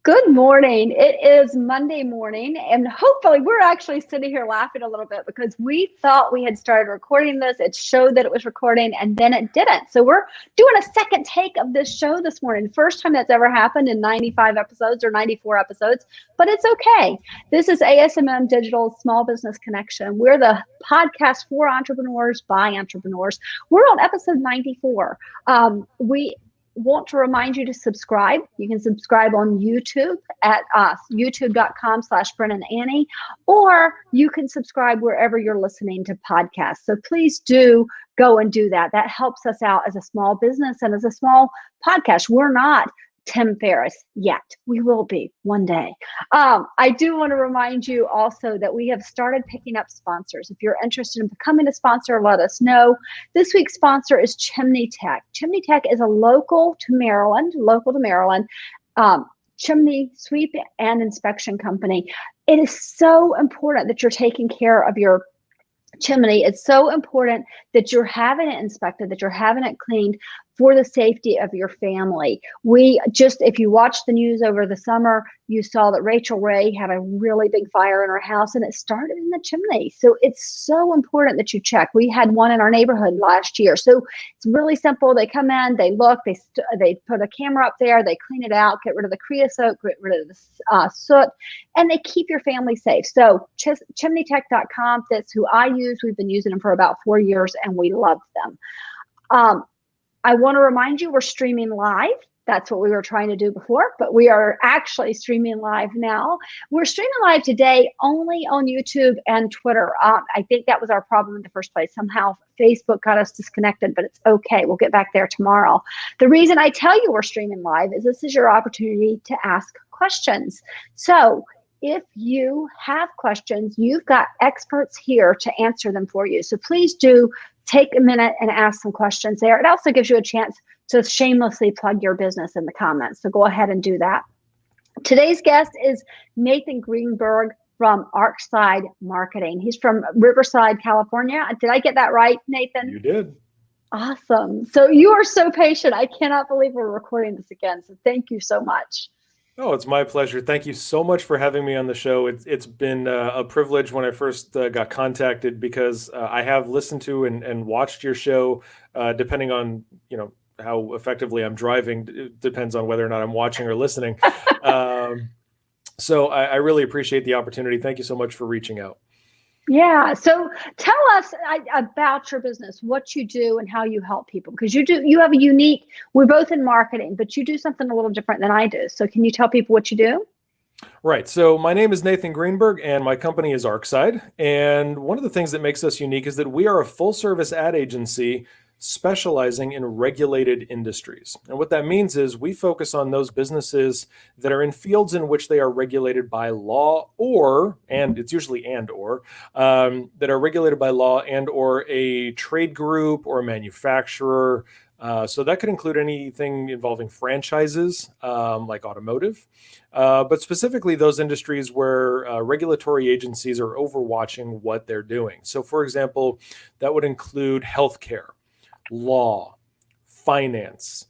Good morning. It is Monday morning, and hopefully we're actually sitting here laughing a little bit because we thought we had started recording this. It showed that it was recording, and then it didn't. So we're doing a second take of this show this morning. First time that's ever happened in 95 episodes or 94 episodes, but it's okay. This is ASMM Digital Small Business Connection. We're the podcast for entrepreneurs by entrepreneurs. We're on episode 94. We want to remind you to subscribe. You can subscribe on YouTube at youtube.com/BrennanAnnie, or you can subscribe wherever you're listening to podcasts. So please do go and do that. That helps us out as a small business and as a small podcast. We're not Tim Ferriss yet. We will be one day. I do want to remind you also that we have started picking up sponsors. If you're interested in becoming a sponsor, let us know. This week's sponsor is Chimney Tech. Chimney Tech is a local to Maryland, chimney sweep and inspection company. It is so important that you're taking care of your chimney. It's so important that you're having it inspected, that you're having it cleaned for the safety of your family. If you watched the news over the summer, you saw that Rachel Ray had a really big fire in her house and it started in the chimney. So it's so important that you check. We had one in our neighborhood last year. So it's really simple. They come in, they look, they put a camera up there, they clean it out, get rid of the creosote, get rid of the soot, and they keep your family safe. So chimneytech.com, that's who I use. We've been using them for about 4 years and we love them. I want to remind you, we're streaming live. That's what we were trying to do before, but we are actually streaming live now. We're streaming live today only on YouTube and Twitter. I think that was our problem in the first place. Somehow Facebook got us disconnected, but it's okay. We'll get back there tomorrow. The reason I tell you we're streaming live is this is your opportunity to ask questions. So if you have questions, you've got experts here to answer them for you. So please do take a minute and ask some questions there. It also gives you a chance to shamelessly plug your business in the comments. So go ahead and do that. Today's guest is Nathan Greenberg from Arkside Marketing. He's from Riverside, California. Did I get that right, Nathan? You did. Awesome. So you are so patient. I cannot believe we're recording this again. So thank you so much. Oh, it's my pleasure. Thank you so much for having me on the show. It's been a privilege when I first got contacted because I have listened to and watched your show, depending on, how effectively I'm driving. It depends on whether or not I'm watching or listening. So I really appreciate the opportunity. Thank you so much for reaching out. Yeah. So tell us about your business, what you do and how you help people, because you have a unique, we're both in marketing, but you do something a little different than I do. So can you tell people what you do? Right. So my name is Nathan Greenberg and my company is Arkside. And one of the things that makes us unique is that we are a full service ad agency specializing in regulated industries. And what that means is we focus on those businesses that are in fields in which they are regulated by law and it's usually that are regulated by law and or a trade group or a manufacturer. So that could include anything involving franchises, like automotive, but specifically those industries where regulatory agencies are overwatching what they're doing. So for example, that would include healthcare, law, finance,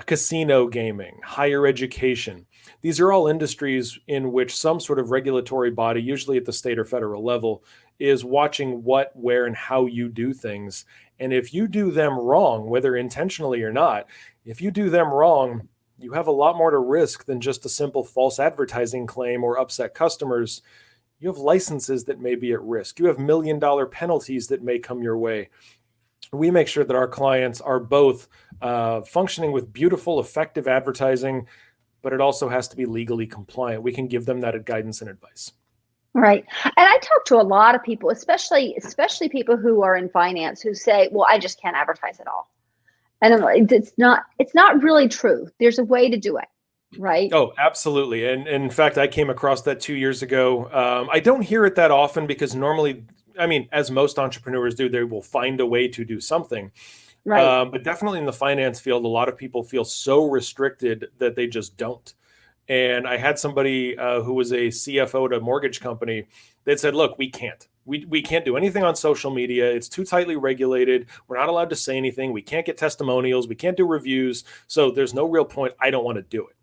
casino gaming, higher education. These are all industries in which some sort of regulatory body, usually at the state or federal level, is watching what, where, and how you do things. And if you do them wrong, whether intentionally or not, if you do them wrong, you have a lot more to risk than just a simple false advertising claim or upset customers. You have licenses that may be at risk. You have $1 million penalties that may come your way. We make sure that our clients are both functioning with beautiful, effective advertising, but it also has to be legally compliant. We can give them that guidance and advice. Right. And I talk to a lot of people, especially people who are in finance, who say, well, I just can't advertise at all. And I'm like, it's not really true. There's a way to do it. Right. Oh, absolutely. And in fact, I came across that 2 years ago. I don't hear it that often because normally, as most entrepreneurs do, they will find a way to do something. Right. But definitely in the finance field, a lot of people feel so restricted that they just don't. And I had somebody who was a CFO at a mortgage company that said, look, we can't. We can't do anything on social media. It's too tightly regulated. We're not allowed to say anything. We can't get testimonials. We can't do reviews. So there's no real point. I don't want to do it.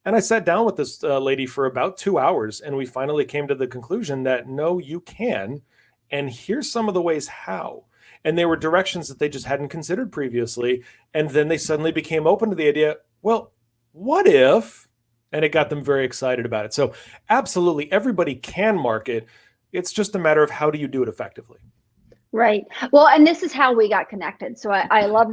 And I sat down with this lady for about 2 hours, and we finally came to the conclusion that no, you can. And here's some of the ways how. And they were directions that they just hadn't considered previously. And then they suddenly became open to the idea, well, what if? And it got them very excited about it. So absolutely, everybody can market. It's just a matter of how do you do it effectively. Right. Well, and this is how we got connected. So I love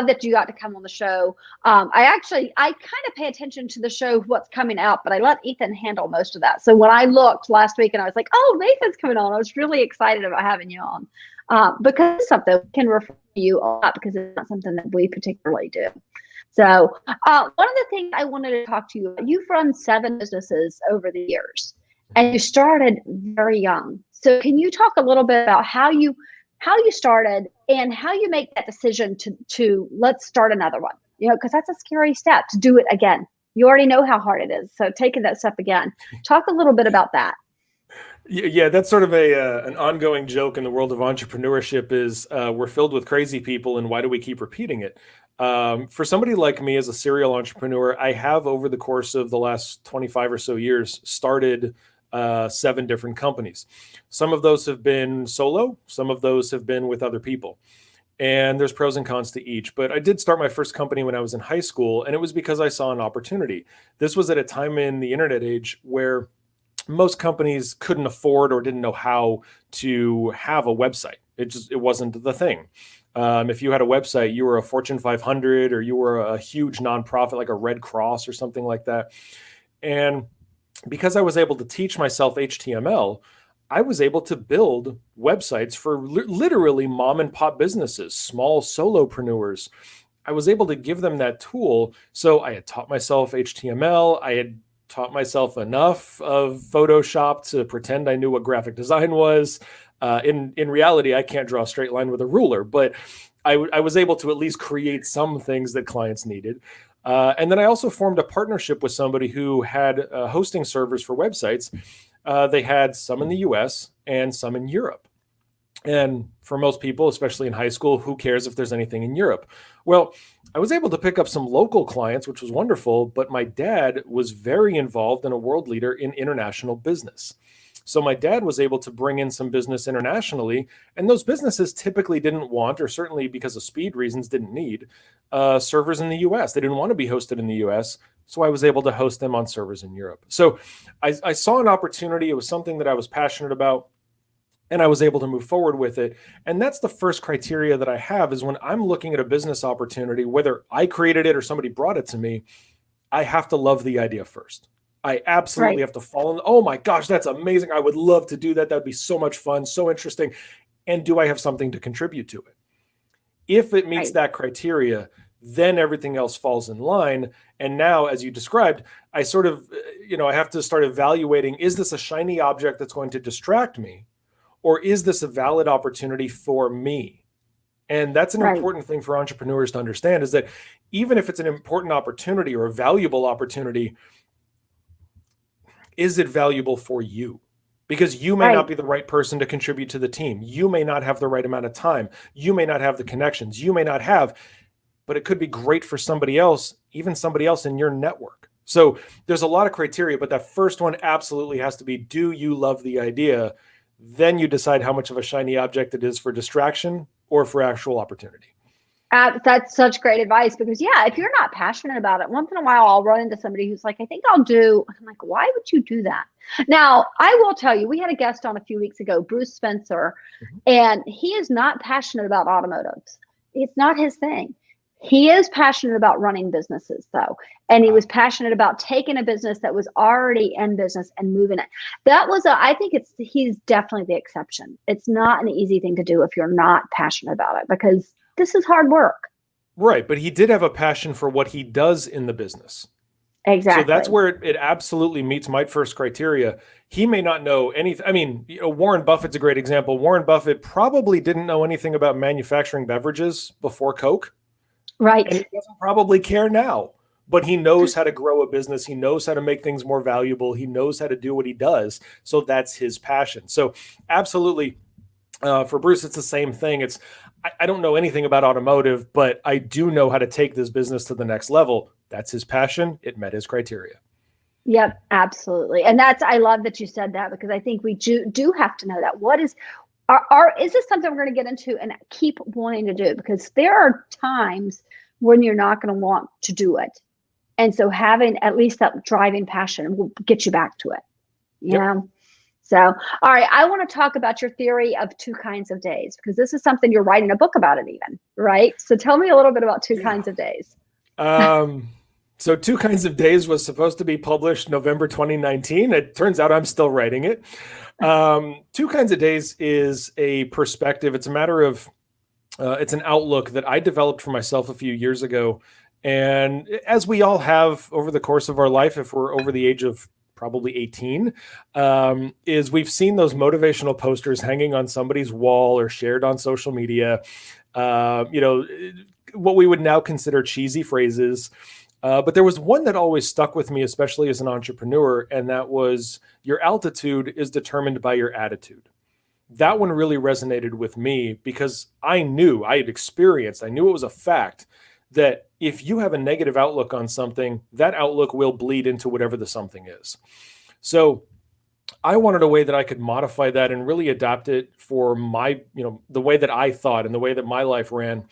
that you got to come on the show. I kind of pay attention to the show, what's coming out, but I let Ethan handle most of that. So when I looked last week and I was like, oh, Nathan's coming on, I was really excited about having you on because it's something we can refer to you a lot because it's not something that we particularly do. So one of the things I wanted to talk to you about, you've run 7 businesses over the years and you started very young. So can you talk a little bit about how you started and how you make that decision to let's start another one, because that's a scary step to do it again. You already know how hard it is. So taking that step again, talk a little bit about that. Yeah, that's sort of an ongoing joke in the world of entrepreneurship is we're filled with crazy people, and why do we keep repeating it? For somebody like me as a serial entrepreneur, I have over the course of the last 25 or so years started 7 different companies. Some of those have been solo, some of those have been with other people. And there's pros and cons to each. But I did start my first company when I was in high school, and it was because I saw an opportunity. This was at a time in the internet age where most companies couldn't afford or didn't know how to have a website. It wasn't the thing. If you had a website, you were a Fortune 500 or you were a huge nonprofit like a Red Cross or something like that. And because I was able to teach myself HTML, I was able to build websites for literally mom and pop businesses, small solopreneurs. I was able to give them that tool. So I had taught myself HTML. I had taught myself enough of Photoshop to pretend I knew what graphic design was. In reality, I can't draw a straight line with a ruler, but I was able to at least create some things that clients needed. And then I also formed a partnership with somebody who had hosting servers for websites. They had some in the US and some in Europe. And for most people, especially in high school, who cares if there's anything in Europe? Well, I was able to pick up some local clients, which was wonderful, but my dad was very involved and a world leader in international business. So my dad was able to bring in some business internationally, and those businesses typically didn't want, or certainly because of speed reasons, didn't need servers in the US. They didn't want to be hosted in the US. So I was able to host them on servers in Europe. So I saw an opportunity. It was something that I was passionate about, and I was able to move forward with it. And that's the first criteria that I have is when I'm looking at a business opportunity, whether I created it or somebody brought it to me, I have to love the idea first. I absolutely have to fall in. Oh my gosh, that's amazing. I would love to do that. That would be so much fun, so interesting. And do I have something to contribute to it? If it meets that criteria, then everything else falls in line. And now, as you described, I sort of, I have to start evaluating, is this a shiny object that's going to distract me? Or is this a valid opportunity for me? And that's an important thing for entrepreneurs to understand is that even if it's an important opportunity or a valuable opportunity, is it valuable for you? Because you may not be the right person to contribute to the team. You may not have the right amount of time. You may not have the connections. You may not have, but it could be great for somebody else, even somebody else in your network. So there's a lot of criteria, but that first one absolutely has to be, do you love the idea? Then you decide how much of a shiny object it is for distraction or for actual opportunity. That's such great advice because if you're not passionate about it, once in a while I'll run into somebody who's like, I think I'll do. I'm like, why would you do that? Now, I will tell you, we had a guest on a few weeks ago, Bruce Spencer, and he is not passionate about automotives. It's not his thing. He is passionate about running businesses though. And he was passionate about taking a business that was already in business and moving it. That was I think he's definitely the exception. It's not an easy thing to do if you're not passionate about it because this is hard work. Right. But he did have a passion for what he does in the business. Exactly. So that's where it absolutely meets my first criteria. He may not know anything. I mean, Warren Buffett's a great example. Warren Buffett probably didn't know anything about manufacturing beverages before Coke. Right. And he doesn't probably care now, but he knows how to grow a business. He knows how to make things more valuable. He knows how to do what he does. So that's his passion. So absolutely. For Bruce, it's the same thing. I don't know anything about automotive, but I do know how to take this business to the next level. That's his passion. It met his criteria. Yep, absolutely. And I love that you said that, because I think we do have to know that. Is this something we're going to get into and keep wanting to do? Because there are times when you're not going to want to do it. And so having at least that driving passion will get you back to it. You Yep. know? So, all right, I want to talk about your theory of two kinds of days, because this is something you're writing a book about it even, right? So tell me a little bit about two Yeah. kinds of days. So Two Kinds of Days was supposed to be published November 2019. It turns out I'm still writing it. Two Kinds of Days is a perspective. It's a matter of, it's an outlook that I developed for myself a few years ago. And as we all have over the course of our life, if we're over the age of probably 18, is we've seen those motivational posters hanging on somebody's wall or shared on social media, what we would now consider cheesy phrases. But there was one that always stuck with me, especially as an entrepreneur, and that was, your altitude is determined by your attitude. That one really resonated with me because I knew, I had experienced, I knew it was a fact that if you have a negative outlook on something, that outlook will bleed into whatever the something is. So I wanted a way that I could modify that and really adapt it for my, the way that I thought and the way that my life ran.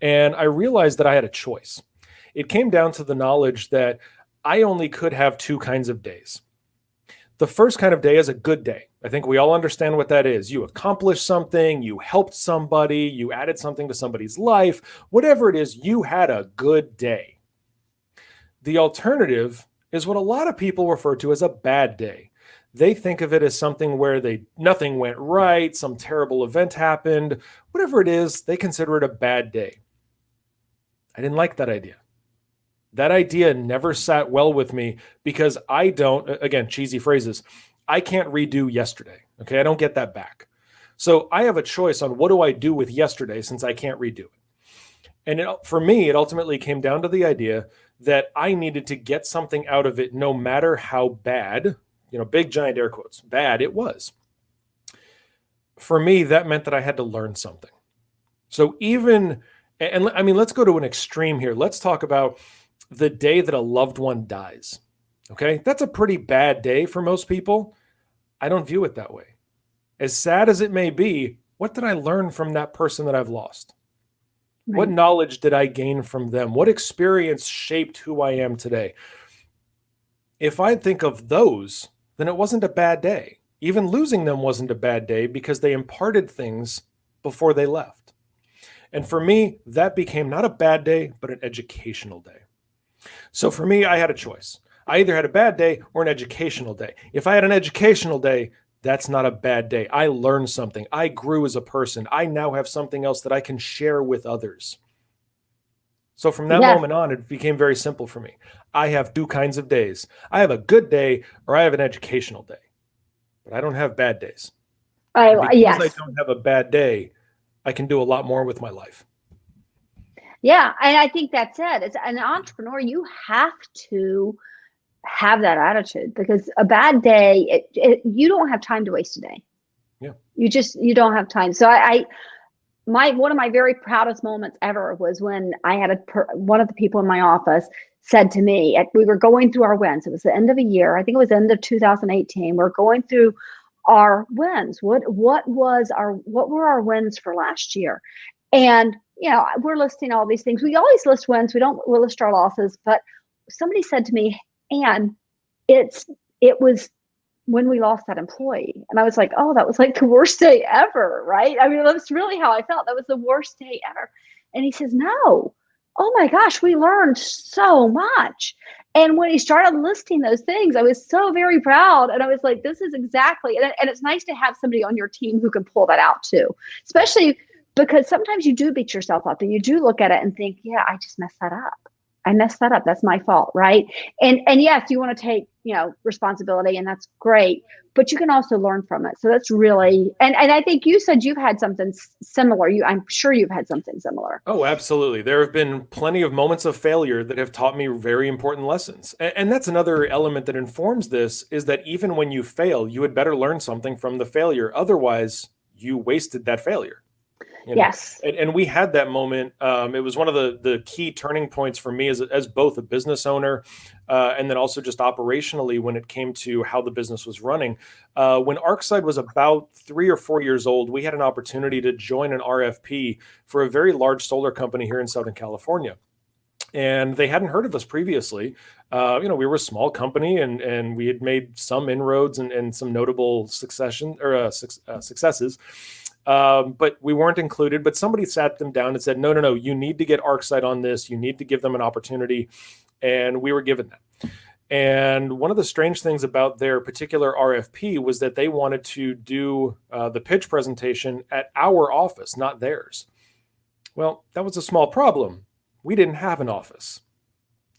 And I realized that I had a choice. It came down to the knowledge that I only could have two kinds of days. The first kind of day is a good day. I think we all understand what that is. You accomplished something, you helped somebody, you added something to somebody's life, whatever it is, you had a good day. The alternative is what a lot of people refer to as a bad day. They think of it as something where nothing went right, some terrible event happened, whatever it is, they consider it a bad day. I didn't like that idea. That idea never sat well with me because I don't, again, cheesy phrases, I can't redo yesterday. Okay. I don't get that back. So I have a choice on what do I do with yesterday since I can't redo it. And for me, it ultimately came down to the idea that I needed to get something out of it no matter how bad, big giant air quotes, bad it was. For me, that meant that I had to learn something. So let's go to an extreme here. Let's talk about the day that a loved one dies. Okay. That's a pretty bad day for most people. I don't view it that way. As sad as it may be, what did I learn from that person that I've lost? Right. What knowledge did I gain from them? What experience shaped who I am today? If I think of those, then it wasn't a bad day. Even losing them wasn't a bad day because they imparted things before they left. And for me, that became not a bad day, but an educational day. So for me, I had a choice. I either had a bad day or an educational day. If I had an educational day, that's not a bad day. I learned something. I grew as a person. I now have something else that I can share with others. So from that moment on, it became very simple for me. I have two kinds of days. I have a good day or I have an educational day, but I don't have bad days. Because I don't have a bad day, I can do a lot more with my life. Yeah. And I think that's it. As an entrepreneur, you have to have that attitude, because a bad day, you don't have time to waste a day. Yeah. You don't have time. So one of my very proudest moments ever was when I had one of the people in my office said to me, we were going through our wins. It was the end of a year. I think it was the end of 2018. We're going through our wins. What were our wins for last year? And, we're listing all these things. We always list wins. We'll list our losses. But somebody said to me, and it was when we lost that employee. And I was like, oh, that was like the worst day ever, right? I mean, that's really how I felt. That was the worst day ever. And he says, no, oh my gosh, we learned so much. And when he started listing those things, I was so very proud. And I was like, this is exactly, and it's nice to have somebody on your team who can pull that out too, especially because sometimes you do beat yourself up and you do look at it and think, yeah, I just messed that up. I messed that up. That's my fault. Right. And yes, you want to take, responsibility, and that's great, but you can also learn from it. So that's really, and I think you said you've had something similar. I'm sure you've had something similar. Oh, absolutely. There have been plenty of moments of failure that have taught me very important lessons. And that's another element that informs this, is that even when you fail, you had better learn something from the failure. Otherwise, you wasted that failure. Yes. And we had that moment. It was one of the key turning points for me as both a business owner and then also just operationally when it came to how the business was running. When Arkside was about 3 or 4 years old, we had an opportunity to join an RFP for a very large solar company here in Southern California. And they hadn't heard of us previously. We were a small company, and we had made some inroads and some notable successes. But we weren't included. But somebody sat them down and said, no, you need to get Arkside on this. You need to give them an opportunity. And we were given that. And one of the strange things about their particular RFP was that they wanted to do the pitch presentation at our office, not theirs. Well, that was a small problem. We didn't have an office.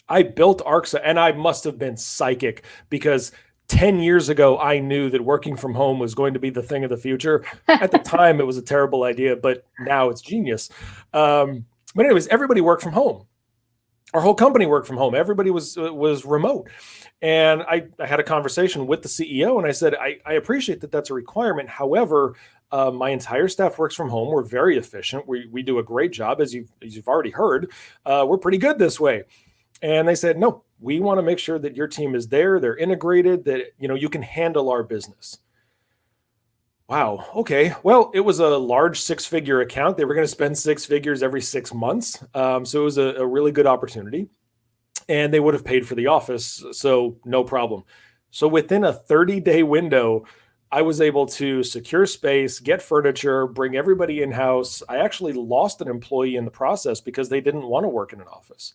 I built Arkside, and I must have been psychic because 10 years ago, I knew that working from home was going to be the thing of the future. At the time, it was a terrible idea, but now it's genius. But anyways, everybody worked from home. Our whole company worked from home. Everybody was remote. And I had a conversation with the CEO, and I said, I appreciate that that's a requirement. However, my entire staff works from home. We're very efficient. We do a great job, as you've already heard. We're pretty good this way. And they said, no, we want to make sure that your team is there. They're integrated, that you can handle our business. Wow. Okay. Well, it was a large 6-figure account. They were going to spend 6 figures every 6 months. So it was a really good opportunity. And they would have paid for the office, so no problem. So within a 30-day window, I was able to secure space, get furniture, bring everybody in-house. I actually lost an employee in the process because they didn't want to work in an office.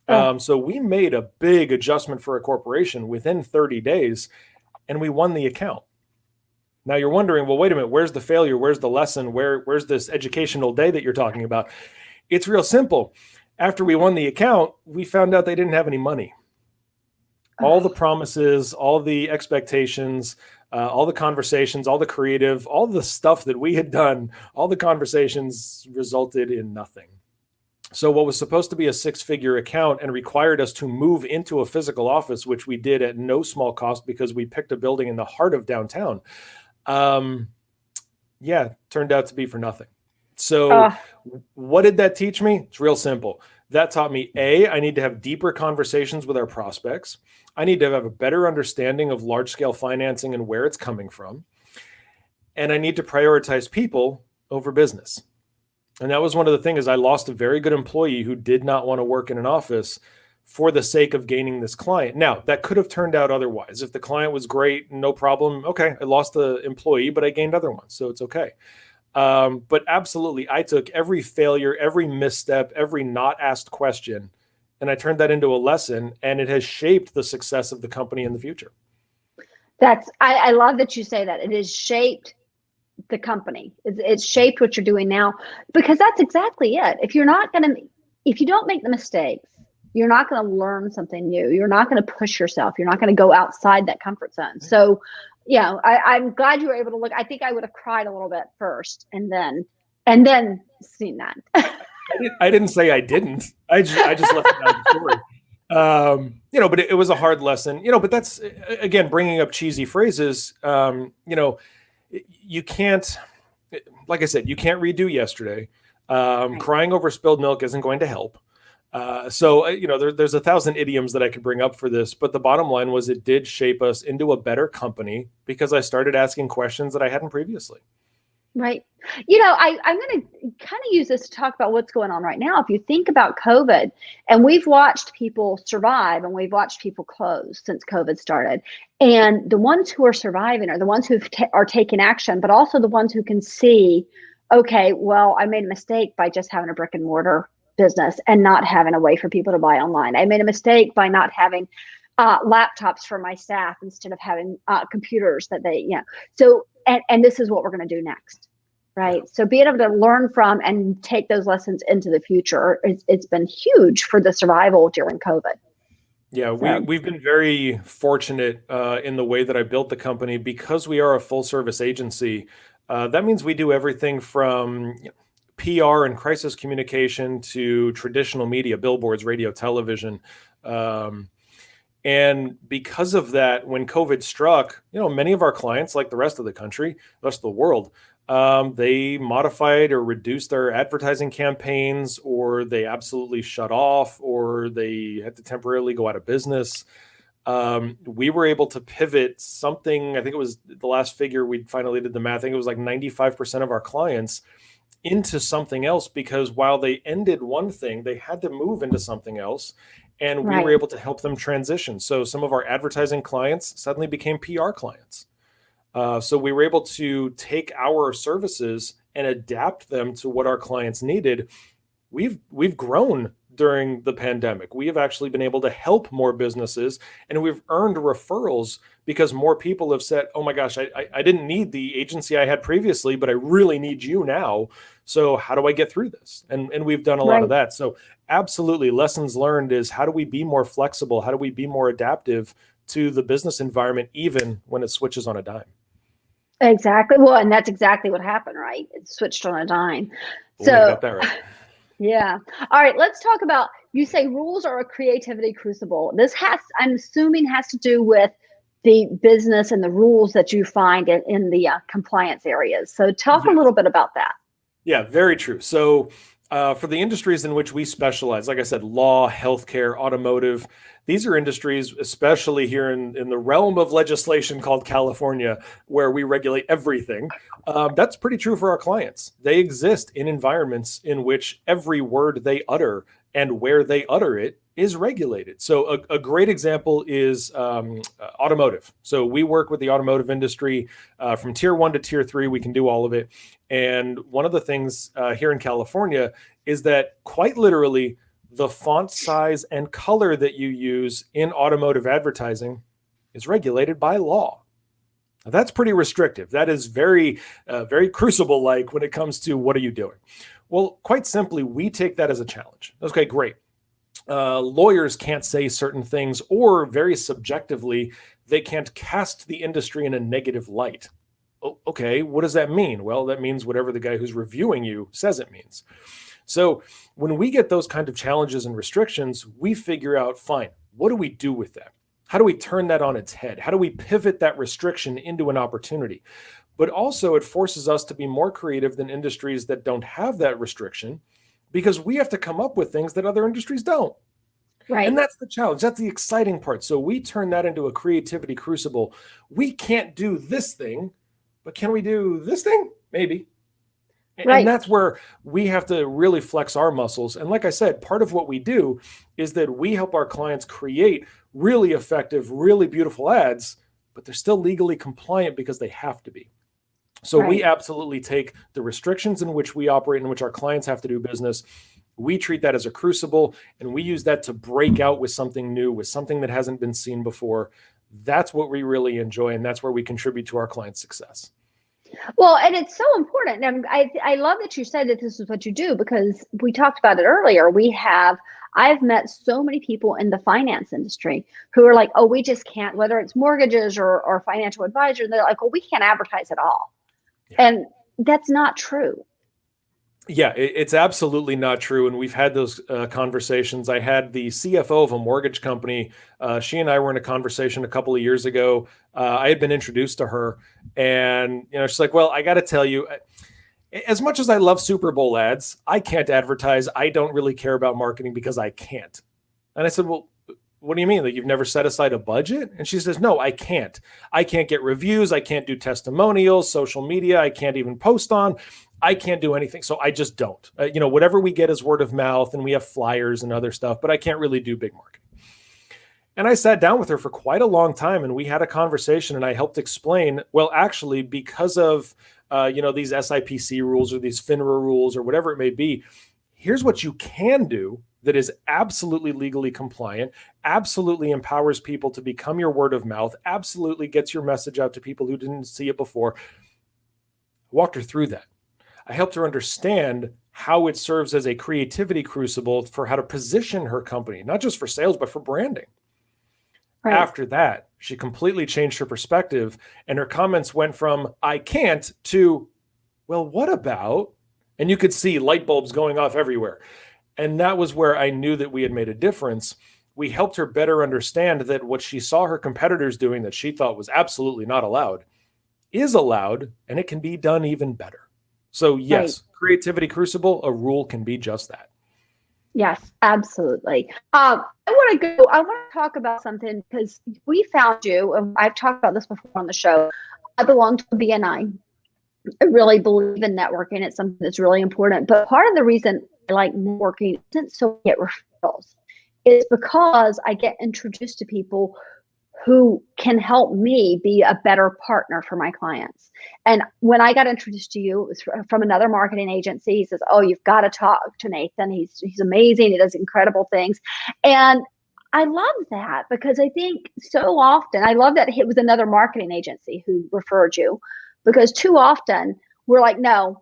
So we made a big adjustment for a corporation within 30 days, and we won the account. Now you're wondering, well, wait a minute, where's the failure? Where's the lesson? Where's this educational day that you're talking about? It's real simple. After we won the account, we found out they didn't have any money. All the promises, all the expectations, all the conversations, all the creative, all the stuff that we had done, all the conversations resulted in nothing. So what was supposed to be a 6-figure account and required us to move into a physical office, which we did at no small cost because we picked a building in the heart of downtown, turned out to be for nothing. So what did that teach me? It's real simple. That taught me, I need to have deeper conversations with our prospects. I need to have a better understanding of large-scale financing and where it's coming from. And I need to prioritize people over business. And that was one of the things. I lost a very good employee who did not want to work in an office for the sake of gaining this client. Now, that could have turned out otherwise. If the client was great, no problem. Okay, I lost the employee, but I gained other ones, so it's okay. But absolutely, I took every failure, every misstep, every not asked question, and I turned that into a lesson, and it has shaped the success of the company in the future. I love that you say that. It has shaped the company. It's shaped what you're doing now, because that's exactly it. If you don't make the mistakes, you're not going to learn something new. You're not going to push yourself. You're not going to go outside that comfort zone. So, I'm glad you were able to look. I think I would have cried a little bit first and then seen that. I didn't say I didn't. I just left it out of the story. But it was a hard lesson. But that's, again, bringing up cheesy phrases. You can't, like I said, you can't redo yesterday. Crying over spilled milk isn't going to help. There's 1,000 idioms that I could bring up for this, but the bottom line was it did shape us into a better company because I started asking questions that I hadn't previously. Right. I'm going to kind of use this to talk about what's going on right now. If you think about COVID, and we've watched people survive and we've watched people close since COVID started. And the ones who are surviving are the ones who are taking action, but also the ones who can see, okay, well, I made a mistake by just having a brick and mortar business and not having a way for people to buy online. I made a mistake by not having laptops for my staff instead of having computers that so, and this is what we're going to do next. Right. So being able to learn from and take those lessons into the future, it's been huge for the survival during COVID. Yeah, we've been very fortunate in the way that I built the company because we are a full service agency. That means we do everything from PR and crisis communication to traditional media, billboards, radio, television. And because of that, when COVID struck, many of our clients, like the rest of the country, the rest of the world, they modified or reduced their advertising campaigns, or they absolutely shut off, or they had to temporarily go out of business. We were able to pivot something. I think it was the last figure we finally did the math. I think it was like 95% of our clients into something else, because while they ended one thing, they had to move into something else. And we were Right. able to help them transition. So some of our advertising clients suddenly became PR clients. So we were able to take our services and adapt them to what our clients needed. We've grown during the pandemic. We have actually been able to help more businesses, and we've earned referrals because more people have said, oh my gosh, I didn't need the agency I had previously, but I really need you now. So how do I get through this? And we've done a lot of Right. that. So absolutely, lessons learned is, how do we be more flexible? How do we be more adaptive to the business environment, even when it switches on a dime? Exactly. Well, and that's exactly what happened, right? It switched on a dime. Boy, you So, got that right. yeah. All right, let's talk about, you say rules are a creativity crucible. This has, I'm assuming, has to do with the business and the rules that you find in the compliance areas. So talk a Yes. little bit about that. Yeah, very true. So, for the industries in which we specialize, like I said, law, healthcare, automotive, these are industries, especially here in the realm of legislation called California, where we regulate everything. That's pretty true for our clients. They exist in environments in which every word they utter and where they utter it is regulated. So, a great example is automotive. So, we work with the automotive industry from tier one to tier three. We can do all of it. And one of the things here in California is that, quite literally, the font size and color that you use in automotive advertising is regulated by law. Now, that's pretty restrictive. That is very Crucible-like when it comes to what are you doing. Well, quite simply, we take that as a challenge. Okay, great. Lawyers can't say certain things, or very subjectively, they can't cast the industry in a negative light. Okay, what does that mean? Well, that means whatever the guy who's reviewing you says it means. So when we get those kind of challenges and restrictions, we figure out, fine, what do we do with that? How do we turn that on its head? How do we pivot that restriction into an opportunity? But also, it forces us to be more creative than industries that don't have that restriction, because we have to come up with things that other industries don't. And Right. that's the challenge. That's the exciting part. So we turn that into a creativity crucible. We can't do this thing, but can we do this thing? Maybe. And Right. that's where we have to really flex our muscles. And like I said, part of what we do is that we help our clients create really effective, really beautiful ads, but they're still legally compliant because they have to be. So we Right. absolutely take the restrictions in which we operate, in which our clients have to do business. We treat that as a crucible, and we use that to break out with something new, with something that hasn't been seen before. That's what we really enjoy, and that's where we contribute to our clients' success. Well, and it's so important. And I love that you said that this is what you do, because we talked about it earlier. I've met so many people in the finance industry who are like, oh, we just can't, whether it's mortgages or financial advisor, they're like, well, we can't advertise at all. Yeah. And that's not true. Yeah, it's absolutely not true. And we've had those conversations. I had the CFO of a mortgage company. She and I were in a conversation a couple of years ago. I had been introduced to her, and she's like, "Well, I got to tell you, as much as I love Super Bowl ads, I can't advertise. I don't really care about marketing because I can't." And I said, "Well, what do you mean? That you've never set aside a budget?" And she says, "No, I can't. I can't get reviews. I can't do testimonials, social media. I can't even post on. I can't do anything. So I just don't. Whatever we get is word of mouth, and we have flyers and other stuff, but I can't really do big marketing." And I sat down with her for quite a long time, and we had a conversation, and I helped explain, well, actually, because of these SIPC rules or these FINRA rules or whatever it may be, here's what you can do that is absolutely legally compliant, absolutely empowers people to become your word of mouth, absolutely gets your message out to people who didn't see it before. I walked her through that. I helped her understand how it serves as a creativity crucible for how to position her company, not just for sales, but for branding. Right. After that, she completely changed her perspective, and her comments went from "I can't" to, "Well, what about?" And you could see light bulbs going off everywhere. And that was where I knew that we had made a difference. We helped her better understand that what she saw her competitors doing that she thought was absolutely not allowed, is allowed, and it can be done even better. So Right. yes, Creativity Crucible, a rule can be just that. Yes, absolutely. I want to talk about something because we found you, and I've talked about this before on the show. I belong to BNI. I really believe in networking. It's something that's really important. But part of the reason I like networking isn't so I get referrals. It's because I get introduced to people who can help me be a better partner for my clients. And when I got introduced to you, it was from another marketing agency. He says, "Oh, you've got to talk to Nathan. He's amazing. He does incredible things." And I love that because I think so often, I love that it was another marketing agency who referred you, because too often we're like, no,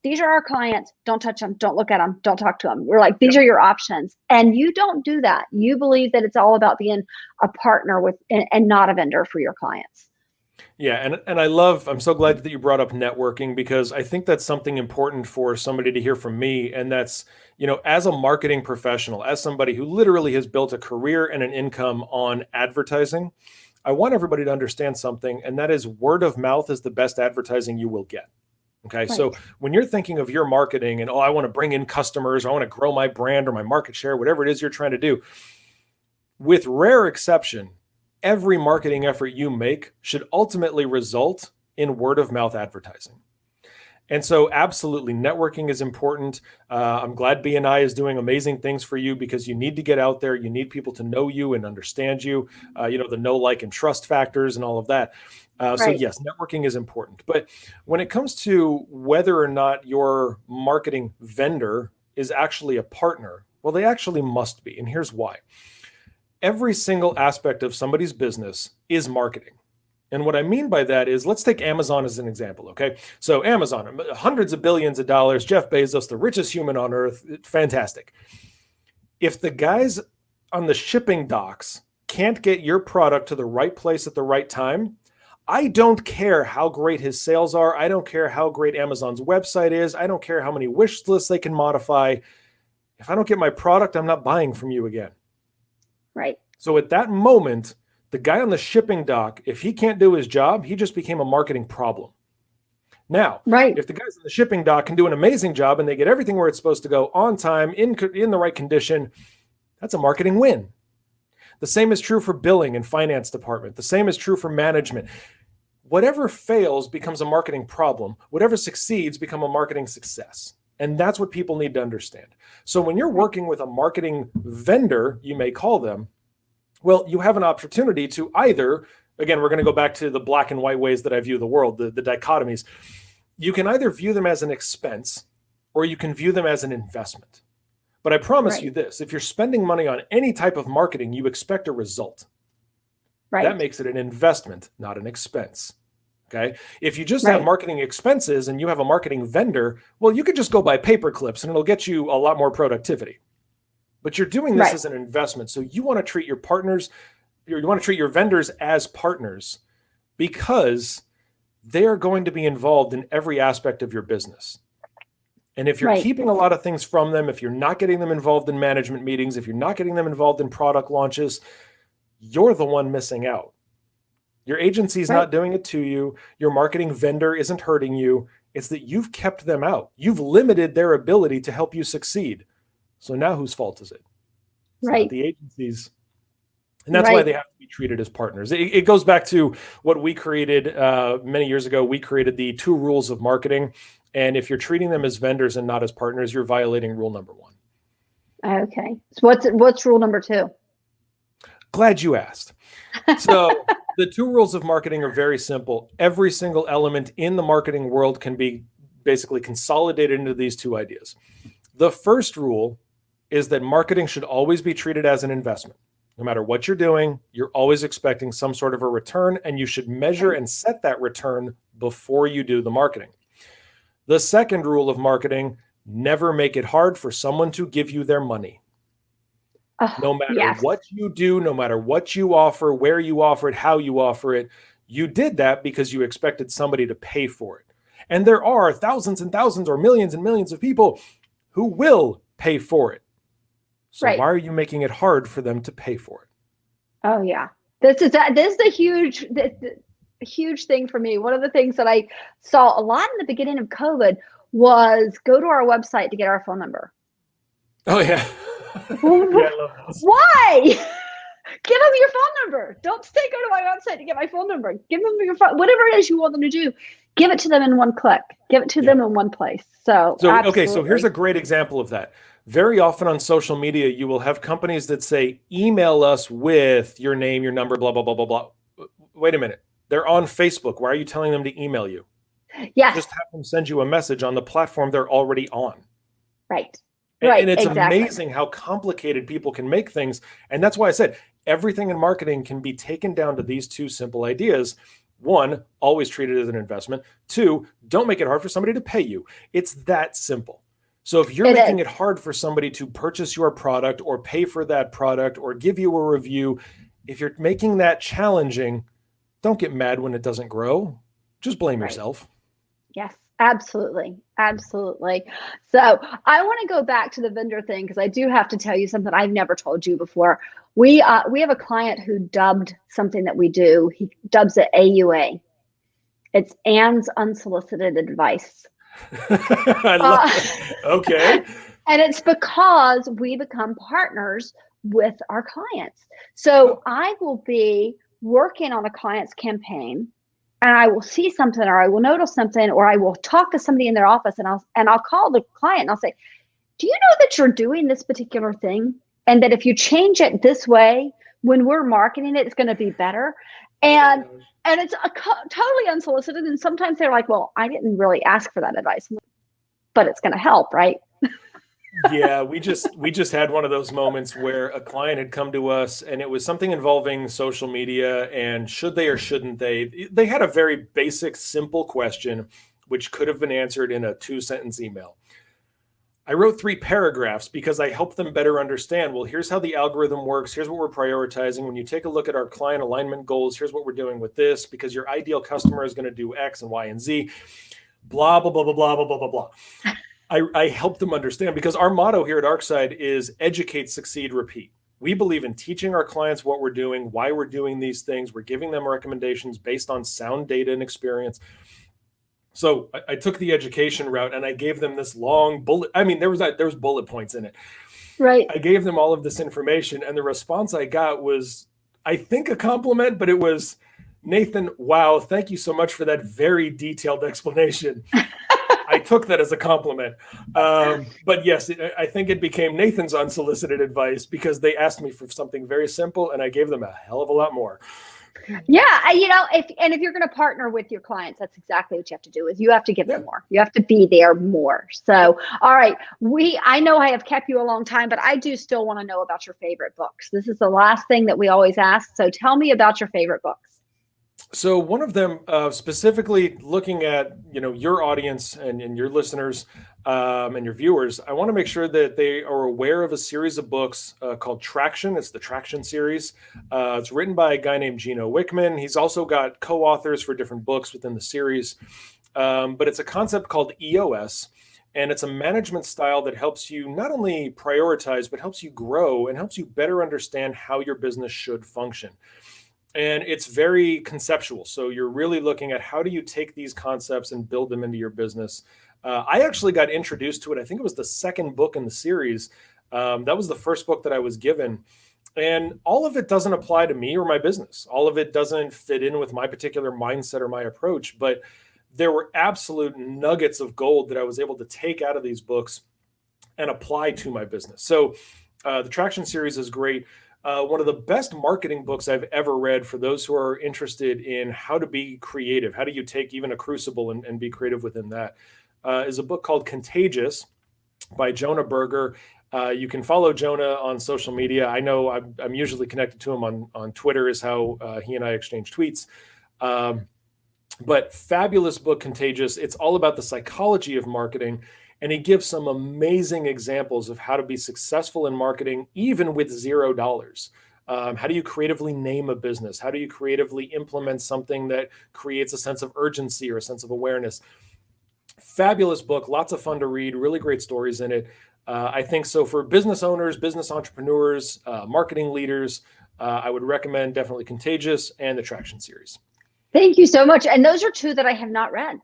these are our clients. Don't touch them. Don't look at them. Don't talk to them. We're like, these are your options. And you don't do that. You believe that it's all about being a partner with and not a vendor for your clients. Yeah, and I'm so glad that you brought up networking, because I think that's something important for somebody to hear from me. And that's, as a marketing professional, as somebody who literally has built a career and an income on advertising, I want everybody to understand something, and that is word of mouth is the best advertising you will get. Okay. Right. So when you're thinking of your marketing and, I want to bring in customers, or I want to grow my brand or my market share, whatever it is you're trying to do, with rare exception, every marketing effort you make should ultimately result in word of mouth advertising. And so absolutely, networking is important. I'm glad BNI is doing amazing things for you, because you need to get out there. You need people to know you and understand you, the know, like, and trust factors and all of that. So Right. yes, networking is important. But when it comes to whether or not your marketing vendor is actually a partner, well, they actually must be. And here's why. Every single aspect of somebody's business is marketing. And what I mean by that is, let's take Amazon as an example, okay? So Amazon, hundreds of billions of dollars, Jeff Bezos, the richest human on earth, fantastic. If the guys on the shipping docks can't get your product to the right place at the right time, I don't care how great his sales are. I don't care how great Amazon's website is. I don't care how many wish lists they can modify. If I don't get my product, I'm not buying from you again. Right. So at that moment, the guy on the shipping dock, if he can't do his job, he just became a marketing problem. Now, Right. if the guys on the shipping dock can do an amazing job and they get everything where it's supposed to go on time, in the right condition, that's a marketing win. The same is true for billing and finance department. The same is true for management. Whatever fails becomes a marketing problem. Whatever succeeds becomes a marketing success. And that's what people need to understand. So when you're working with a marketing vendor, you may call them, well, you have an opportunity to either, again, we're going to go back to the black and white ways that I view the world, the dichotomies. You can either view them as an expense, or you can view them as an investment. But I promise you this, if you're spending money on any type of marketing, you expect a result. Right. That makes it an investment, not an expense. Okay. If you just have marketing expenses and you have a marketing vendor, well, you could just go buy paper clips and it'll get you a lot more productivity. But you're doing this as an investment. So you want to treat your partners, you want to treat your vendors as partners, because they are going to be involved in every aspect of your business. And if you're keeping a lot of things from them, if you're not getting them involved in management meetings, if you're not getting them involved in product launches, you're the one missing out. Your agency's not doing it to you. Your marketing vendor isn't hurting you. It's that you've kept them out. You've limited their ability to help you succeed. So now whose fault is it? It's not the agency's. And that's why they have to be treated as partners. It goes back to what we created many years ago. We created the 2 rules of marketing. And if you're treating them as vendors and not as partners, you're violating rule number 1. Okay. So what's rule number 2? Glad you asked. So the 2 rules of marketing are very simple. Every single element in the marketing world can be basically consolidated into these 2 ideas. The first rule is that marketing should always be treated as an investment. No matter what you're doing, you're always expecting some sort of a return, and you should measure and set that return before you do the marketing. The second rule of marketing, never make it hard for someone to give you their money. No matter what you do, no matter what you offer, where you offer it, how you offer it, you did that because you expected somebody to pay for it. And there are thousands and thousands or millions and millions of people who will pay for it. So why are you making it hard for them to pay for it? Oh yeah. This is a huge a huge thing for me. One of the things that I saw a lot in the beginning of COVID was go to our website to get our phone number. Oh yeah. Yeah, I love those. Why? Give them your phone number. Don't say go to my website to get my phone number. Give them your phone, whatever it is you want them to do. Give it to them in one click. Give it to them in one place. So okay, so here's a great example of that. Very often on social media, you will have companies that say, email us with your name, your number, blah, blah, blah, blah, blah. Wait a minute. They're on Facebook. Why are you telling them to email you? Yes. Just have them send you a message on the platform they're already on. Right. And it's amazing how complicated people can make things. And that's why I said everything in marketing can be taken down to these two simple ideas. One, always treat it as an investment. Two, don't make it hard for somebody to pay you. It's that simple. So if you're making it hard for somebody to purchase your product or pay for that product or give you a review, if you're making that challenging, don't get mad when it doesn't grow. Just blame yourself. Yes, absolutely. Absolutely. So I want to go back to the vendor thing because I do have to tell you something I've never told you before. We have a client who dubbed something that we do. He dubs it AUA. It's Anne's Unsolicited Advice. I love it. Okay. And it's because we become partners with our clients. So I will be working on a client's campaign and I will see something or I will notice something or I will talk to somebody in their office and I'll call the client and I'll say, do you know that you're doing this particular thing? And that if you change it this way, when we're marketing it, it's going to be better. And it's totally unsolicited. And sometimes they're like, well, I didn't really ask for that advice, but it's going to help, right? Yeah, we just had one of those moments where a client had come to us and it was something involving social media and should they or shouldn't they? They had a very basic, simple question, which could have been answered in a 2-sentence email. I wrote 3 paragraphs because I helped them better understand, well, here's how the algorithm works. Here's what we're prioritizing. When you take a look at our client alignment goals, here's what we're doing with this because your ideal customer is going to do X and Y and Z, blah, blah, blah, blah, blah, blah, blah, blah, blah. I helped them understand because our motto here at Arkside is educate, succeed, repeat. We believe in teaching our clients what we're doing, why we're doing these things. We're giving them recommendations based on sound data and experience. So I took the education route and I gave them this long bullet. I mean, there was bullet points in it. Right. I gave them all of this information and the response I got was, I think a compliment, but it was, Nathan, wow, thank you so much for that very detailed explanation. I took that as a compliment. But yes, I think it became Nathan's unsolicited advice because they asked me for something very simple and I gave them a hell of a lot more. Yeah, if you're going to partner with your clients, that's exactly what you have to do. Is you have to give them more. You have to be there more. So, all right, I know I have kept you a long time, but I do still want to know about your favorite books. This is the last thing that we always ask. So, tell me about your favorite books. So one of them, specifically looking at your audience and your listeners and your viewers, I want to make sure that they are aware of a series of books called Traction. It's the Traction series. It's written by a guy named Gino Wickman. He's also got co-authors for different books within the series, but it's a concept called EOS. And it's a management style that helps you not only prioritize, but helps you grow and helps you better understand how your business should function. And it's very conceptual. So you're really looking at how do you take these concepts and build them into your business. I actually got introduced to it. I think it was the second book in the series. That was the first book that I was given. And all of it doesn't apply to me or my business. All of it doesn't fit in with my particular mindset or my approach. But there were absolute nuggets of gold that I was able to take out of these books and apply to my business. So the Traction series is great. One of the best marketing books I've ever read for those who are interested in how to be creative. How do you take even a Crucible and be creative within that? Is a book called Contagious by Jonah Berger. You can follow Jonah on social media. I know I'm usually connected to him on Twitter is how he and I exchange tweets. But fabulous book, Contagious. It's all about the psychology of marketing. And he gives some amazing examples of how to be successful in marketing, even with $0. How do you creatively name a business? How do you creatively implement something that creates a sense of urgency or a sense of awareness? Fabulous book, lots of fun to read, really great stories in it. I think so for business owners, business entrepreneurs, marketing leaders, I would recommend definitely Contagious and the Traction series. Thank you so much. And those are two that I have not read.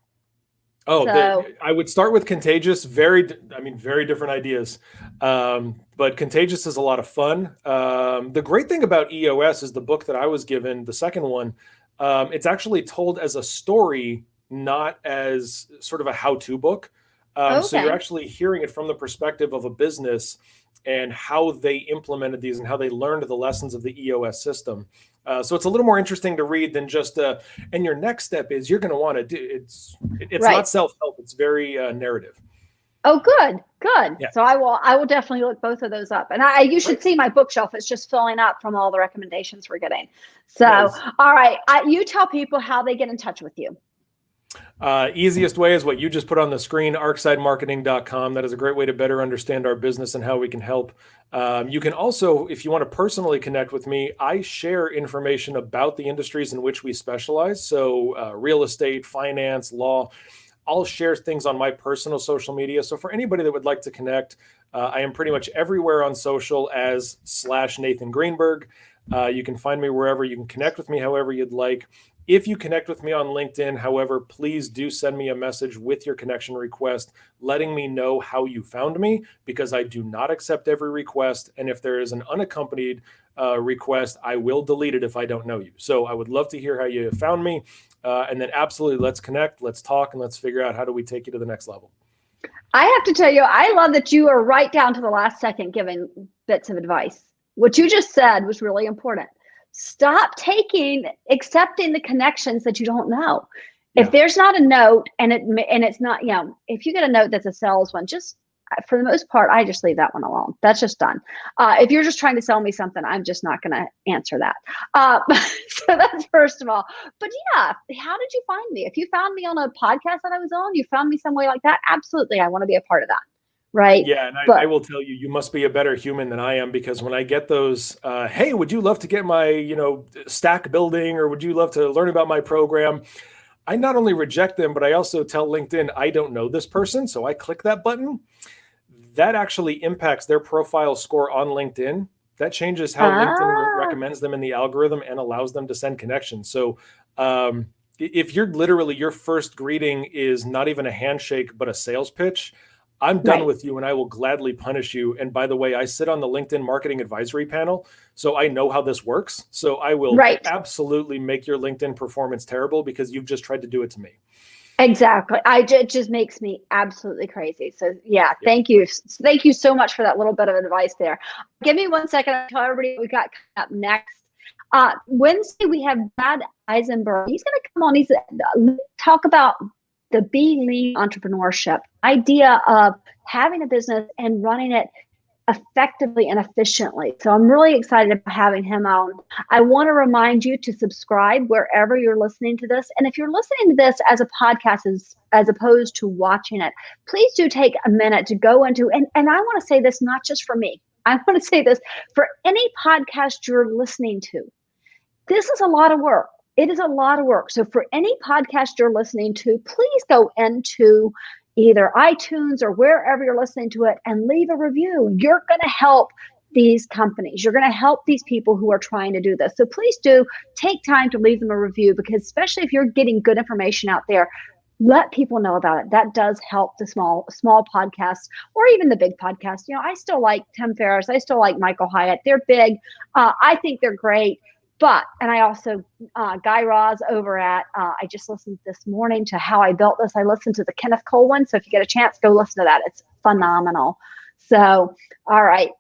Oh, So, I would start with Contagious. Very different ideas. But Contagious is a lot of fun. The great thing about EOS is the book that I was given, the second one, it's actually told as a story, not as sort of a how-to book. So you're okay. actually hearing it from the perspective of a business and how they implemented these and how they learned the lessons of the EOS system. So it's a little more interesting to read than just and your next step is you're going to want to do it's Right. not self-help, it's very narrative. Oh, good. Yeah. So I will definitely look both of those up. And you should Great. see my bookshelf. It's just filling up from all the recommendations we're getting. So, Nice. all right. You tell people how they get in touch with you. Easiest way is what you just put on the screen, arksidemarketing.com. That is a great way to better understand our business and how we can help. You can also, if you want to personally connect with me, I share information about the industries in which we specialize. So real estate, finance, law. I'll share things on my personal social media. So for anybody that would like to connect, I am pretty much everywhere on social as /Nathan Greenberg. You can find me wherever. You can connect with me however you'd like. If you connect with me on LinkedIn, however, please do send me a message with your connection request, letting me know how you found me, because I do not accept every request. And if there is an unaccompanied request, I will delete it if I don't know you. So I would love to hear how you found me. And then absolutely, let's connect, let's talk, and let's figure out how do we take you to the next level. I have to tell you, I love that you are right down to the last second giving bits of advice. What you just said was really important. Stop accepting the connections that you don't know. Yeah. If there's not a note and it's not, if you get a note that's a sales one, just for the most part, I just leave that one alone. That's just done. If you're just trying to sell me something, I'm just not going to answer that. So that's first of all. But yeah, how did you find me? If you found me on a podcast that I was on, you found me some way like that, absolutely, I want to be a part of that. Right. Yeah, and I will tell you, you must be a better human than I am, because when I get those, hey, would you love to get my, stack building, or would you love to learn about my program? I not only reject them, but I also tell LinkedIn, I don't know this person. So I click that button. That actually impacts their profile score on LinkedIn. That changes how LinkedIn recommends them in the algorithm and allows them to send connections. So if you're literally, your first greeting is not even a handshake, but a sales pitch, I'm done with you and I will gladly punish you. And by the way, I sit on the LinkedIn marketing advisory panel, so I know how this works. So I will absolutely make your LinkedIn performance terrible because you've just tried to do it to me. Exactly. It just makes me absolutely crazy. So yeah, thank you. Thank you so much for that little bit of advice there. Give me 1 second. I'll tell everybody what we got up next. Wednesday, we have Brad Eisenberg. He's going to come on. He's talk about the Be Lean entrepreneurship idea of having a business and running it effectively and efficiently. So I'm really excited about having him on. I want to remind you to subscribe wherever you're listening to this. And if you're listening to this as a podcast as opposed to watching it, please do take a minute to go into, and I want to say this not just for me. I want to say this for any podcast you're listening to. This is a lot of work. It is a lot of work. So for any podcast you're listening to, please go into either iTunes or wherever you're listening to it and leave a review. You're going to help these companies. You're going to help these people who are trying to do this. So please do take time to leave them a review, because especially if you're getting good information out there, let people know about it. That does help the small podcasts or even the big podcasts. I still like Tim Ferriss. I still like Michael Hyatt. They're big. I think they're great. And I also, Guy Raz over at, I just listened this morning to How I Built This. I listened to the Kenneth Cole one. So if you get a chance, go listen to that. It's phenomenal. So, all right.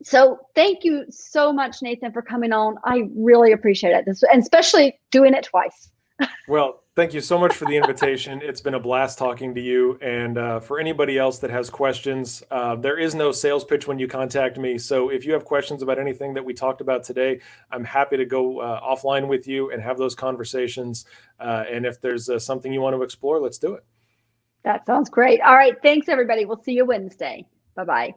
So thank you so much, Nathan, for coming on. I really appreciate it. And especially doing it twice. Well, thank you so much for the invitation. It's been a blast talking to you. And for anybody else that has questions, there is no sales pitch when you contact me. So if you have questions about anything that we talked about today, I'm happy to go offline with you and have those conversations. And if there's something you want to explore, let's do it. That sounds great. All right. Thanks, everybody. We'll see you Wednesday. Bye-bye.